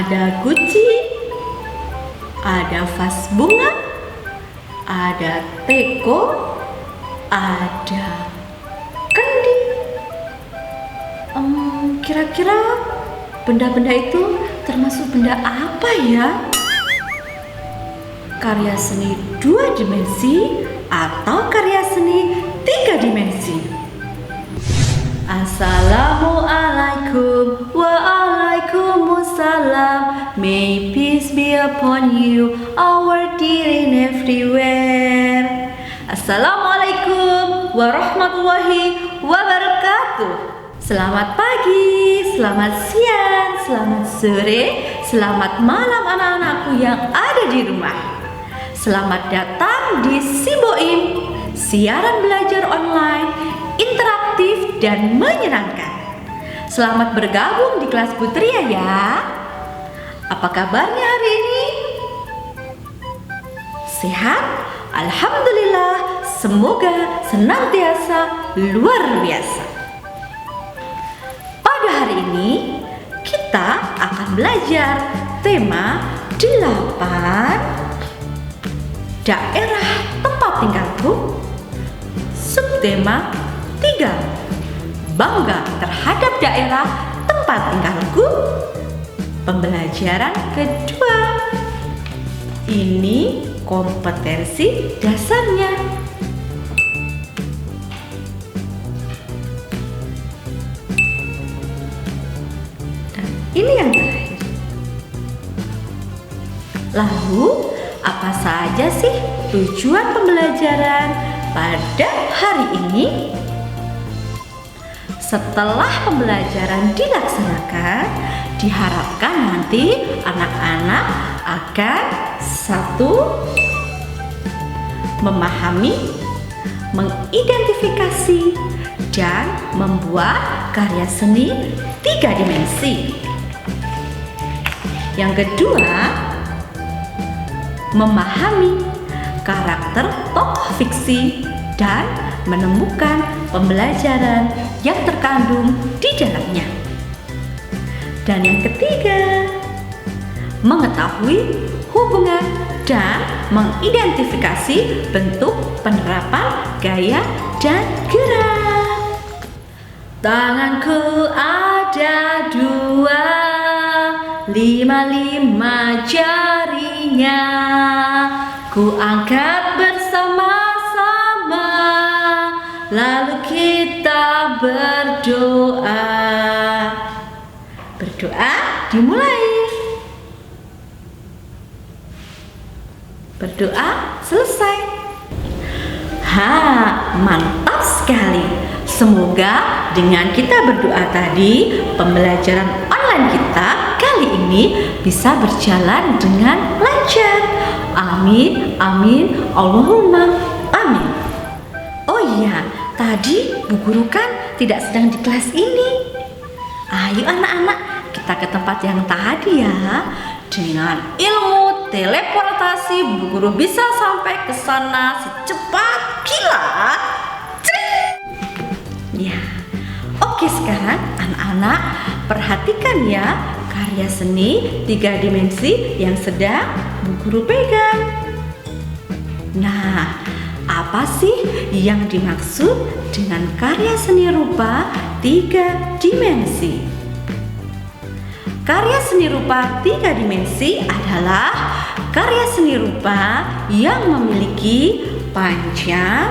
Ada guci, ada vas bunga, ada teko, ada kendi. Kira-kira benda-benda itu termasuk benda apa ya? Karya seni 2 dimensi atau karya seni 3 dimensi? Assalamualaikum waalaikumsalam. May peace be upon you, our dear and everywhere. Assalamualaikum warahmatullahi wabarakatuh. Selamat pagi, selamat siang, selamat sore, selamat malam anak-anakku yang ada di rumah. Selamat datang di Siboim, siaran belajar online, interaktif dan menyenangkan. Selamat bergabung di kelas Putria ya. Apa kabarnya hari ini? Sehat? Alhamdulillah, semoga senantiasa luar biasa. Pada hari ini kita akan belajar tema 8 daerah tempat tinggalku, subtema 3 bangga terhadap daerah tempat tinggalku, pembelajaran kedua. Ini kompetensi dasarnya. Dan ini yang terakhir. Lalu, apa saja sih tujuan pembelajaran pada hari ini? Setelah pembelajaran dilaksanakan, diharapkan nanti anak-anak akan 1. Memahami, mengidentifikasi, dan membuat karya seni 3 dimensi. Yang kedua, memahami karakter tokoh fiksi dan menemukan pembelajaran yang terkandung di dalamnya. Dan yang ketiga, mengetahui hubungan dan mengidentifikasi bentuk penerapan gaya dan gerak. Tanganku ada 2, 5 jarinya, ku angkat bersama-sama, lalu kita berdoa. Berdoa dimulai. Berdoa selesai. Mantap sekali. Semoga dengan kita berdoa tadi, pembelajaran online kita kali ini bisa berjalan dengan lancar. Amin, amin, Allahumma amin. Oh iya, tadi Bu Guru kan tidak sedang di kelas ini. Ayo anak-anak, kita ke tempat yang tadi ya. Dengan ilmu teleportasi, Bu Guru bisa sampai ke sana secepat kilat. Ya, oke, sekarang anak-anak perhatikan ya karya seni 3 dimensi yang sedang Bu Guru pegang. Nah, apa sih yang dimaksud dengan karya seni rupa 3 dimensi? Karya seni rupa 3 dimensi adalah karya seni rupa yang memiliki panjang,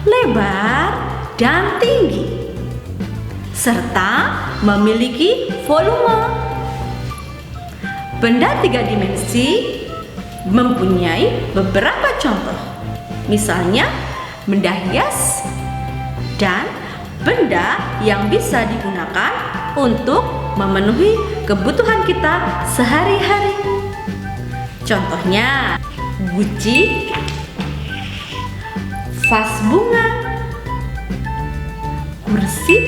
lebar, dan tinggi, serta memiliki volume. Benda 3 dimensi mempunyai beberapa contoh, misalnya benda hias dan benda yang bisa digunakan untuk memenuhi kebutuhan kita sehari-hari. Contohnya guci, vas bunga, kursi,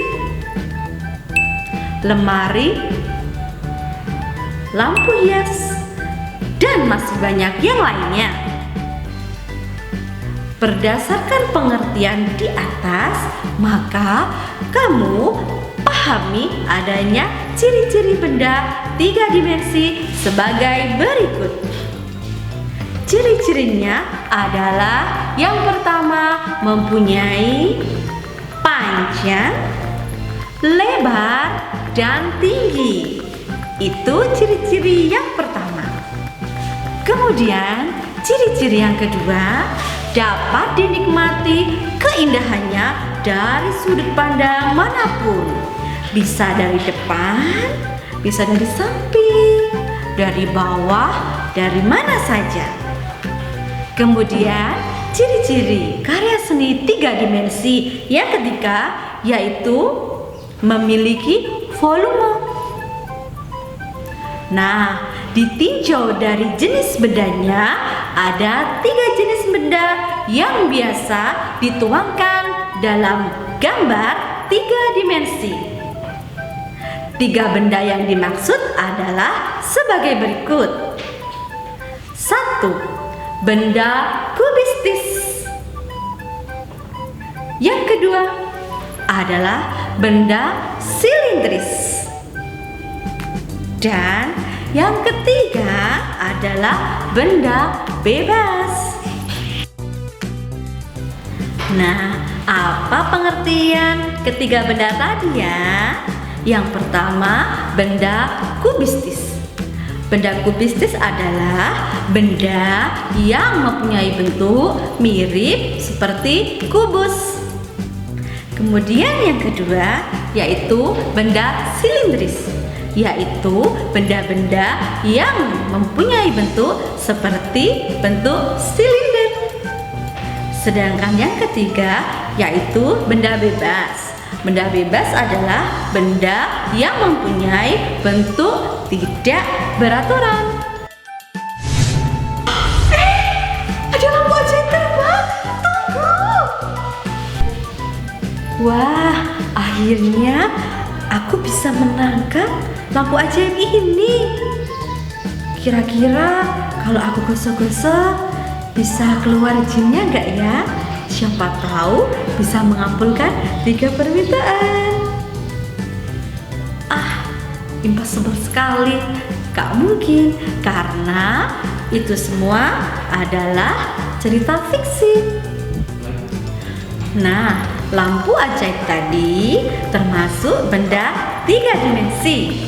lemari, lampu hias, dan masih banyak yang lainnya. Berdasarkan pengertian di atas, maka kamu pahami adanya ciri-ciri benda 3 dimensi sebagai berikut. Ciri-cirinya adalah yang pertama mempunyai panjang, lebar, dan tinggi. Itu ciri-ciri yang pertama. Kemudian ciri-ciri yang kedua, dapat dinikmati keindahannya dari sudut pandang manapun. Bisa dari depan, bisa dari samping, dari bawah, dari mana saja. Kemudian ciri-ciri karya seni 3 dimensi yang ketiga yaitu memiliki volume. Nah, ditinjau dari jenis bendanya, ada 3 jenis benda yang biasa dituangkan dalam gambar 3 dimensi. 3 benda yang dimaksud adalah sebagai berikut. 1. Benda kubistis. Yang kedua adalah benda silindris. Dan yang ketiga adalah benda bebas. Nah, apa pengertian ketiga benda tadi ya? Yang pertama, benda kubistis. Benda kubistis adalah benda yang mempunyai bentuk mirip seperti kubus. Kemudian yang kedua yaitu benda silindris, yaitu benda-benda yang mempunyai bentuk seperti bentuk silinder. Sedangkan yang ketiga yaitu benda bebas. Benda bebas adalah benda yang mempunyai bentuk tidak beraturan. Ada lampu ajaib terbang. Tunggu. Wah, akhirnya aku bisa menangkap lampu ajaib ini. Kira-kira kalau aku gosok-gosok bisa keluar jinnya nggak ya? Siapa tahu bisa mengabulkan 3 permintaan. Impossible sekali. Gak mungkin, karena itu semua adalah cerita fiksi. Nah, lampu ajaib tadi termasuk benda 3 dimensi.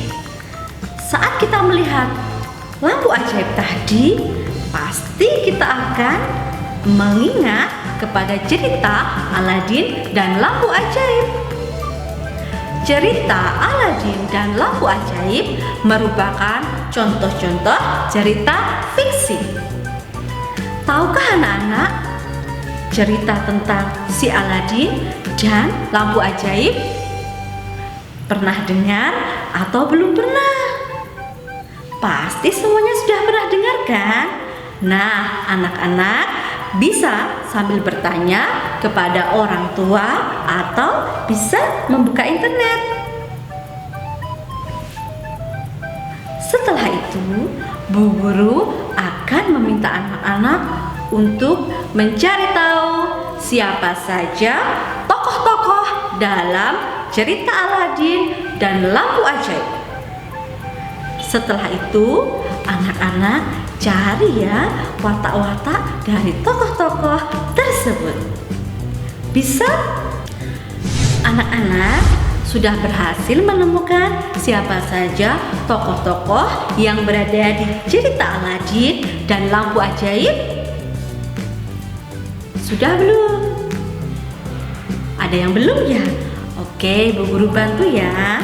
Saat kita melihat lampu ajaib tadi, pasti kita akan mengingat kepada cerita Aladin dan lampu ajaib. Cerita Aladin dan lampu ajaib merupakan contoh-contoh cerita fiksi. Tahukah anak-anak cerita tentang si Aladin dan lampu ajaib? Pernah dengar atau belum pernah? Pasti semuanya sudah pernah dengar kan? Nah, anak-anak bisa sambil bertanya kepada orang tua atau bisa membuka internet. Setelah itu, Bu Guru akan meminta anak-anak untuk mencari tahu siapa saja tokoh-tokoh dalam cerita Aladin dan lampu ajaib. Setelah itu, anak-anak cari ya watak-watak dari tokoh-tokoh tersebut. Bisa? Anak-anak sudah berhasil menemukan siapa saja tokoh-tokoh yang berada di cerita Aladin dan lampu ajaib? Sudah belum? Ada yang belum ya? Oke, Bu Guru bantu ya.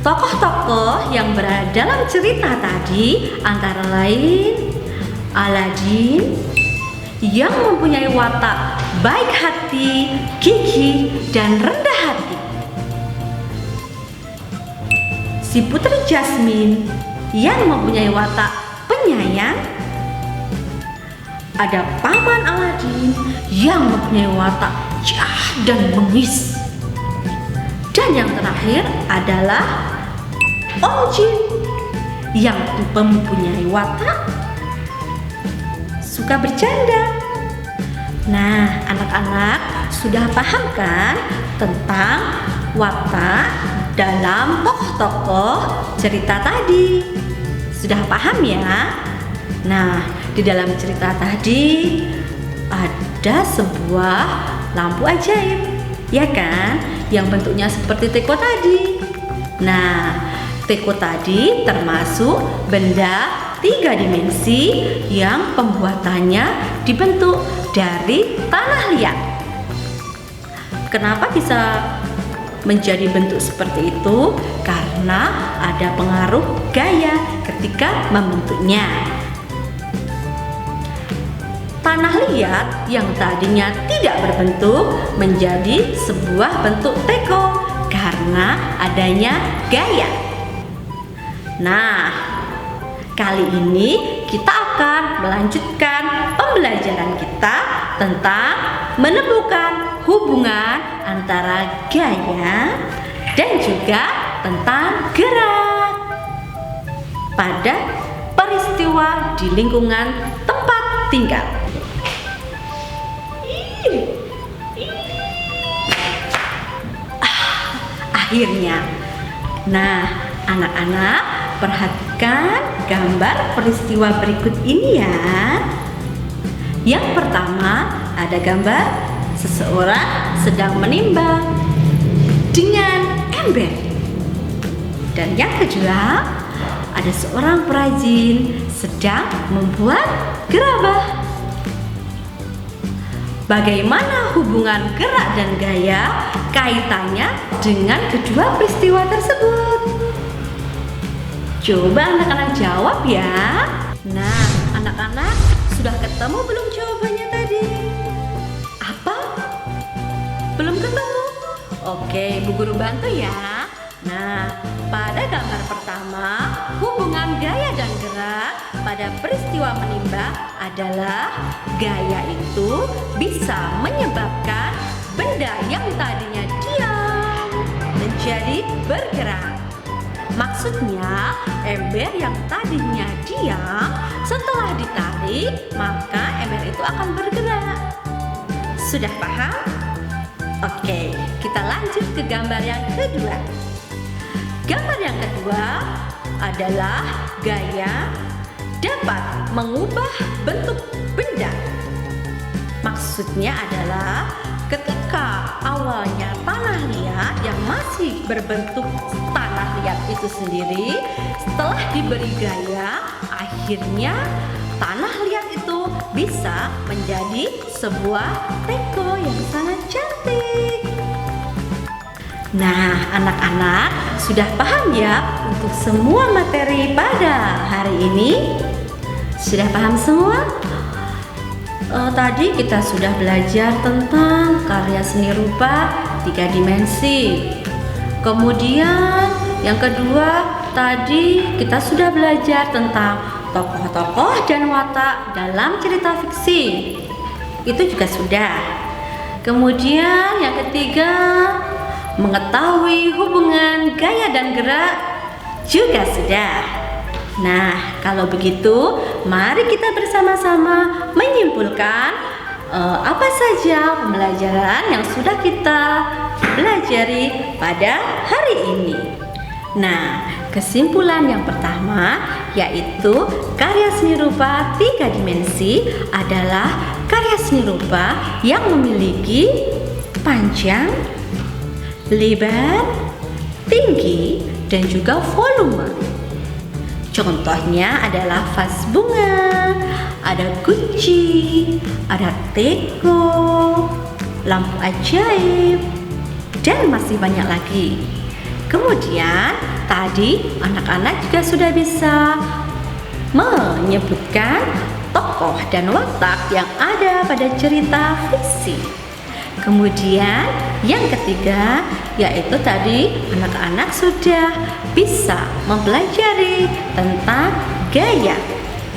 Tokoh-tokoh yang berada dalam cerita tadi antara lain Aladin yang mempunyai watak baik hati, gigih, dan rendah hati. Si Putri Jasmine yang mempunyai watak penyayang. Ada Paman Aladin yang mempunyai watak jahat dan bengis. Dan yang terakhir adalah Om Jin yang mempunyai watak suka bercanda. Nah, anak-anak sudah paham kan tentang watak dalam tokoh-tokoh cerita tadi. Sudah paham ya? Nah, di dalam cerita tadi ada sebuah lampu ajaib, ya kan? Yang bentuknya seperti teko tadi. Nah, teko tadi termasuk benda 3 dimensi yang pembuatannya dibentuk dari tanah liat. Kenapa bisa menjadi bentuk seperti itu? Karena ada pengaruh gaya ketika membentuknya. Tanah liat yang tadinya tidak berbentuk menjadi sebuah bentuk teko karena adanya gaya. Nah, kali ini kita akan melanjutkan pembelajaran kita tentang menemukan hubungan antara gaya dan juga tentang gerak pada peristiwa di lingkungan tempat tinggal. Akhirnya, nah anak-anak, perhatikan gambar peristiwa berikut ini ya. Yang pertama ada gambar seseorang sedang menimbang dengan ember. Dan yang kedua ada seorang perajin sedang membuat gerabah. Bagaimana hubungan gerak dan gaya kaitannya dengan kedua peristiwa tersebut? Coba anak-anak jawab ya. Nah, anak-anak sudah ketemu belum jawabannya tadi? Apa? Belum ketemu? Oke, Bu Guru bantu ya. Nah, pada gambar pertama, hubungan gaya dan gerak pada peristiwa menimba adalah gaya itu bisa menyebabkan benda yang tadinya diam menjadi bergerak. Maksudnya, ember yang tadinya diam setelah ditarik, maka ember itu akan bergerak. Sudah paham? Oke, kita lanjut ke gambar yang kedua. Gambar yang kedua adalah gaya dapat mengubah bentuk benda. Maksudnya adalah ketika awalnya tanah liat yang masih berbentuk tanah liat itu sendiri, setelah diberi gaya, akhirnya tanah liat itu bisa menjadi sebuah teko yang sangat cantik. Nah, anak-anak sudah paham ya untuk semua materi pada hari ini? Sudah paham semua? Tadi kita sudah belajar tentang karya seni rupa 3 dimensi. Kemudian yang kedua tadi kita sudah belajar tentang tokoh-tokoh dan watak dalam cerita fiksi. Itu juga sudah. Kemudian yang ketiga, mengetahui hubungan gaya dan gerak juga sudah. Nah, kalau begitu, mari kita bersama-sama menyimpulkan apa saja pembelajaran yang sudah kita pelajari pada hari ini. Nah, kesimpulan yang pertama yaitu karya seni rupa 3 dimensi adalah karya seni rupa yang memiliki panjang, lebar, tinggi, dan juga volume. Contohnya adalah vas bunga, ada kunci, ada teko, lampu ajaib, dan masih banyak lagi. Kemudian tadi anak-anak juga sudah bisa menyebutkan tokoh dan watak yang ada pada cerita fiksi. Kemudian yang ketiga yaitu tadi anak-anak sudah bisa mempelajari tentang gaya.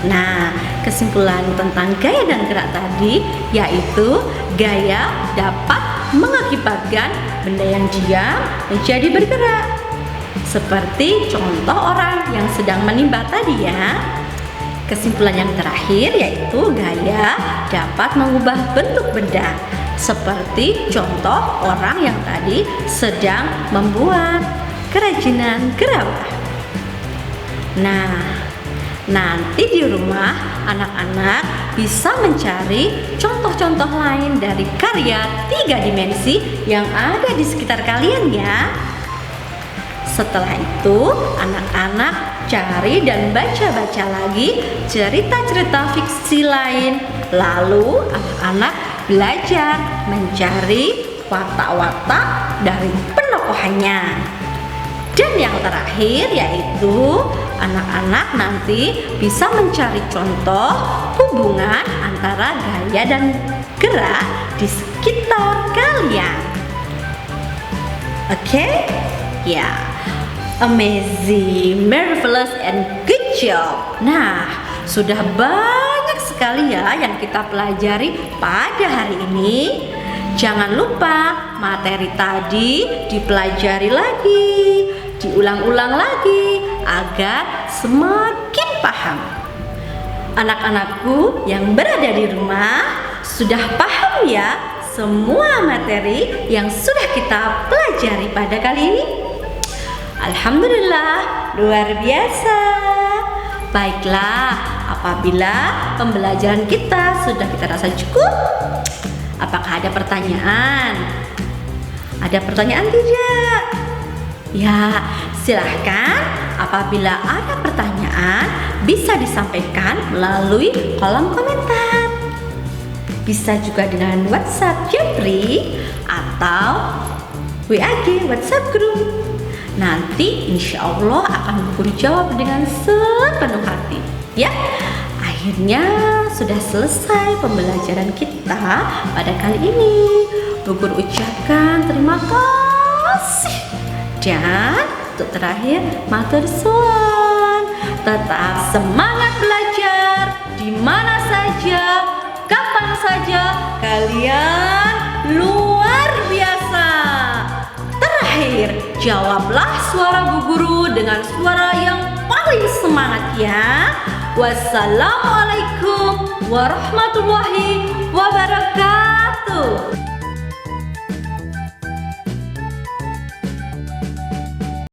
Nah, kesimpulan tentang gaya dan gerak tadi yaitu gaya dapat mengakibatkan benda yang diam menjadi bergerak. Seperti contoh orang yang sedang menimba tadi ya. Kesimpulan yang terakhir yaitu gaya dapat mengubah bentuk benda. Seperti contoh orang yang tadi sedang membuat kerajinan gerabah. Nah, nanti di rumah anak-anak bisa mencari contoh-contoh lain dari karya 3 dimensi yang ada di sekitar kalian ya. Setelah itu, anak-anak cari dan baca-baca lagi cerita-cerita fiksi lain. Lalu, anak-anak belajar mencari watak-watak dari penokohannya. Dan yang terakhir yaitu anak-anak nanti bisa mencari contoh hubungan antara gaya dan gerak di sekitar kalian. Oke? Ya. Amazing, marvelous, and good job. Nah, sudah banyak sekali ya yang kita pelajari pada hari ini. Jangan lupa materi tadi dipelajari lagi, diulang-ulang lagi agar semakin paham. Anak-anakku yang berada di rumah sudah paham ya semua materi yang sudah kita pelajari pada kali ini? Alhamdulillah, luar biasa. Baiklah, apabila pembelajaran kita sudah kita rasa cukup, apakah ada pertanyaan? Ada pertanyaan tidak? Ya, silahkan. Apabila ada pertanyaan, bisa disampaikan melalui kolom komentar. Bisa juga dengan WhatsApp Japri atau WAG WhatsApp Group. Nanti insya Allah akan Guru jawab dengan sepenuh hati. Ya, akhirnya sudah selesai pembelajaran kita pada kali ini. Guru ucapkan terima kasih. Dan untuk terakhir, matur suwun. Tetap semangat belajar di mana saja, kapan saja. Kalian luar biasa. Terakhir, jawablah suara Bu Guru dengan suara yang paling semangat ya. Wassalamualaikum warahmatullahi wabarakatuh.